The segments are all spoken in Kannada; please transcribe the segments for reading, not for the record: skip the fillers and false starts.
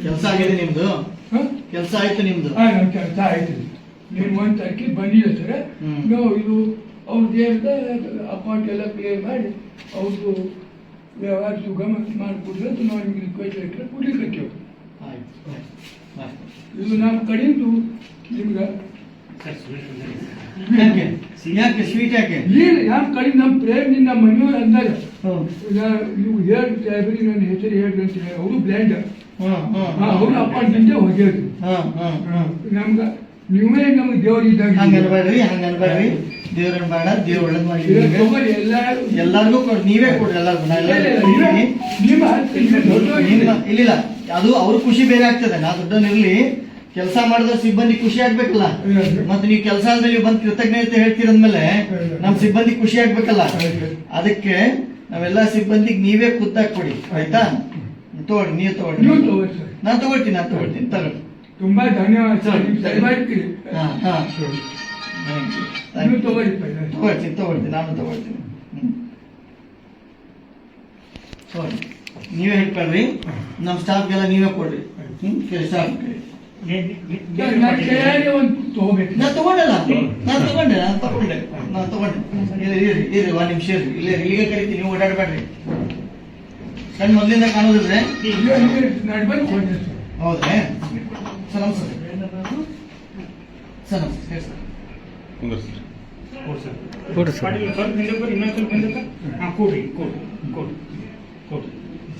ಕೆಲಸ ಆಗಿದೆ ನಿಮ್ದು, ಕೆಲಸ ಆಯ್ತು ನಿಮ್ದು. ನಮ್ಮ ಕೆಲಸ ಆಯ್ತು. ನೀವು 1 ತಾರೀಕಿಗೆ ಬಂದಿದೆ ಸರ್. ನಾವು ಇದು ಅವ್ರದ್ದು ಅಕೌಂಟ್ ಎಲ್ಲ ಕ್ಲಿಯರ್ ಮಾಡಿ ಅವ್ರದ್ದು ವ್ಯವಹಾರ ಸುಗಮ ಮಾಡಿಕೊಡ್ರಿ ಅಂತ ನಾವು ನಿಮ್ಗೆ ರಿಕ್ವೆಸ್ಟ್ ಲೆಟರ್ ಕೊಡ್ಲಿಕ್ಕೆ. ಇದು ನಮ್ಮ ಕಡೆಯಿಂದ ನಿಮ್ಗೆ ಯಾಕೆ ಸ್ವೀಟ್ ಯಾಕೆ ನಮ್ಮ ಕಡೆ ನಮ್ಮ ಪ್ರೇಮ್ ನಮ್ಮ ಮನೆಯವ್ರು ಅಂದಾಗ ನೀವು ಹೇಳಿ ಸಾಹೇಬ್ರಿಗೆ ನನ್ನ ಹೆಸರು ಹೇಳ್ರಿ ಅಂತ ಹೇಳಿ ಅವರು ಬ್ಲ್ಯಾಂಡ್ ಅವ್ರ ಅಪಾರ್ಟ್ಮೆಂಟೇ ಹೋಗ್ಯಾದ್ರು. ನಮ್ಗೆ ನೀವೇ ನಮ್ಗೆ ದೇವ್ರ ಇದ್ದಾಗ ಹಂಗನ್ಬೇಡ್ರಿ ದೇವ್ರನ್ನ ಬೇಡ, ದೇವ್ರ ಒಳ್ಳೇದ್ ಮಾಡಿ ಎಲ್ಲಾರ್ಗು ನೀವೇ ಕೊಡ್ರಿ. ಇಲ್ಲ ಅದು ಅವ್ರ ಖುಷಿ ಬೇರೆ ಆಗ್ತದೆ. ನಾ ದೊಡ್ಡನಿರ್ಲಿ ಕೆಲಸ ಮಾಡಿದ್ರೆ ಸಿಬ್ಬಂದಿ ಖುಷಿ ಆಗ್ಬೇಕಲ್ಲ. ಮತ್ತೆ ನೀವು ಕೆಲಸ ಆದ್ಮೇಲೆ ನೀವು ಬಂದು ಕೃತಜ್ಞತೆ ಹೇಳ್ತೀರಂದ್ಮೇಲೆ ನಮ್ ಸಿಬ್ಬಂದಿ ಖುಷಿ ಆಗ್ಬೇಕಲ್ಲ. ಅದಕ್ಕೆ ನಾವೆಲ್ಲಾ ಸಿಬ್ಬಂದಿಗೆ ನೀವೇ ಖುದ್ದಾಗಿ ಕೊಡಿ, ಆಯ್ತಾ? ತಗೊಳ್ಳಿ, ನೀವು ತಗೊಳ್ಳಿ. ನಾನು ತಗೊಳ್ತೀನಿ ತಗೊಳ್ಳಿ. ತುಂಬಾ ಧನ್ಯವಾದ ಸರ್. ತಗೊಳ್ತೀನಿ ನಾನು ತಗೊಳ್ತೀನಿ. ನೀವೇ ಹೇಳ್ಕೊಳ್ರಿ, ನಮ್ಮ ಸ್ಟಾಫ್ಗೆಲ್ಲ ನೀವೇ ಕೊಡ್ರಿ. ಸ್ಟಾಫ್ ನಾನು ತಗೊಂಡೆ. ಇರಿ 1 ನಿಮಿಷ ಇಲ್ಲೇ ಇಲ್ಲಿಗೆ ಕರಿತೀನಿ, ನೀವು ಓಡಾಡಬೇಡ್ರಿ. ಕಣ್ಣು ಮೊದಲಿಂದ ಕಾಣೋದಿದ್ರೆ ಹೌದೇ? ಸರ್ ನಮಸ್ತೆ ಸರ್. ನಮಸ್ತೆ ಸರ್.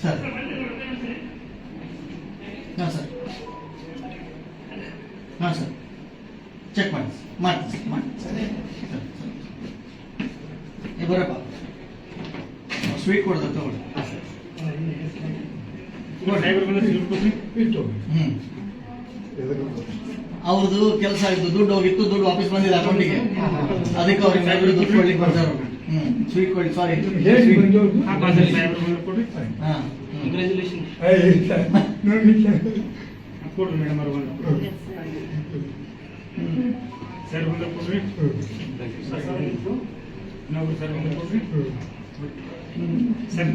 ಸರ್ ಹಾಂ ಸರ್. ಹಾಂ ಸರ್, ಚೆಕ್ ಮಾಡಿ ಸರಿ. ಬರಪ್ಪ ಸ್ವೀಟ್ ಕೊಡ್ದ ತಗೊಳ್ಳಿ. ಅವ್ರದ್ದು ಕೆಲಸ ಆಯ್ತು, ದುಡ್ಡು ಹೋಗಿತ್ತು, ದುಡ್ಡು ವಾಪಸ್ ಬಂದಿಲ್ಲ ಅಕೌಂಟಿಗೆ. ಅದಕ್ಕೆ ಅವ್ರಿಗೆ ದುಡ್ಡು ಕೊಡ್ಲಿಕ್ಕೆ ಬರ್ತಾರೆ. ಸ್ವೀಟ್ ಕೊಡಿ. ಸಾರಿ ಕೊಡ್ರಿ ಮೇಡಮ್ ಅವ್ರು ಸರ್ ಬಂದ ಕೊಡ್ರಿ. ಇನ್ನೊಬ್ರು ಸರ್ ಬಂದ ಕೊಡ್ರಿ. ಸರ್